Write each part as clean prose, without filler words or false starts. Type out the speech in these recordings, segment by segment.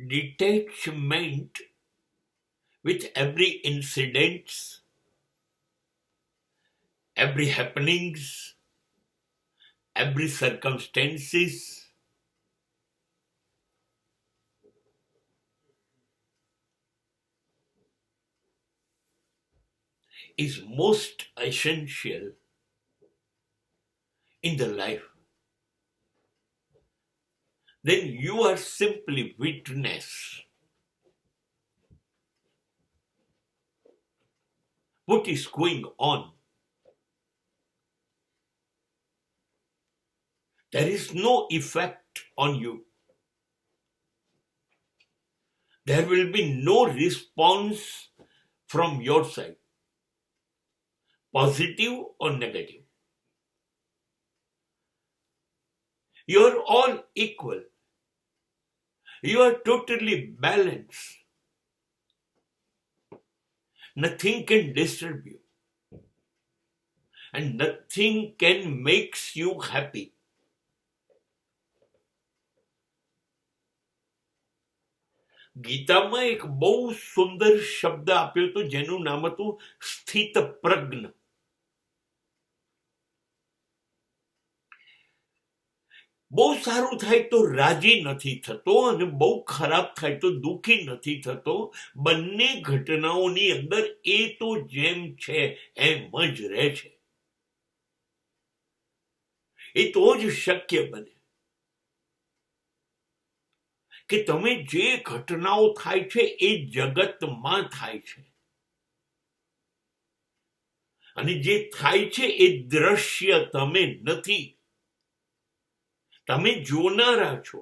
detachment with every incident, every happenings, every circumstances, is most essential in the life. Then you are simply witness. What is going on? There is no effect on you. There will be no response from your side, positive or negative. You are all equal. You are totally balanced. Nothing can disturb you. And nothing can make you happy. ગીતામાં એક બહુ સુંદર શબ્દ આપ્યો હતો જેનું નામ હતું સ્થિત પ્રજ્ઞ. બહુ સારું થાય તો રાજી નથી થતો અને બહુ ખરાબ થાય તો દુઃખી નથી થતો. બંને ઘટનાઓની અંદર એ તો જેમ છે એમ જ રહે છે. એ તો જ શક્ય બને કે તમે જે ઘટનાઓ થાય છે એ જગતમાં થાય છે અને જે થાય છે એ દ્રશ્ય તમે નથી. તમે જોનારા છો,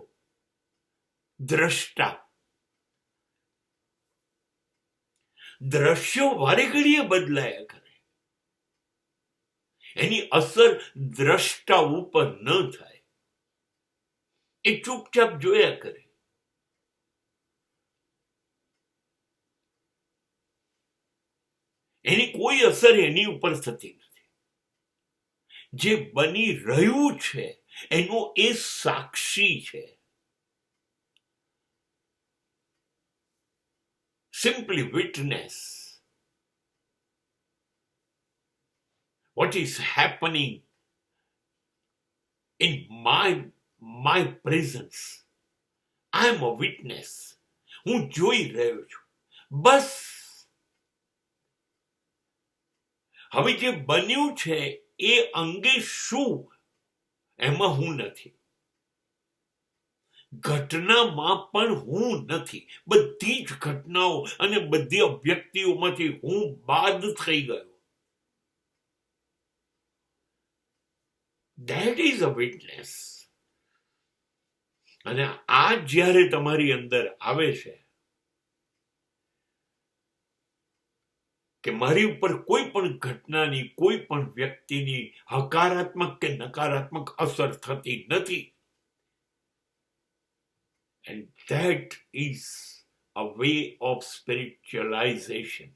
દ્રષ્ટા. દ્રશ્યો વારે ઘડીએ બદલાયા કરે, એની અસર દ્રષ્ટા ઉપર ન થાય. એ ચૂપચાપ જોયા કરે. એની કોઈ અસર એની ઉપર થતી નથી. જે બની રહ્યું છે એનો એ સાક્ષી છે. Simply witness what is happening in my presence. I am a witness. હું જોઈ રહ્યો છું. બસ. હવે જે બન્યું છે એ અંગે શું, એમાં હું નથી. ઘટનામાં પણ હું નથી. બધી જ ઘટનાઓ અને બધી અભ્યક્તિઓમાંથી હું બાદ થઈ ગયો. That is a witness. અને આ જ્યારે તમારી અંદર આવે છે કે મારી ઉપર કોઈ પણ ઘટનાની, કોઈ પણ વ્યક્તિની હકારાત્મક કે નકારાત્મક અસર થતી નથી. And that is a way of spiritualization.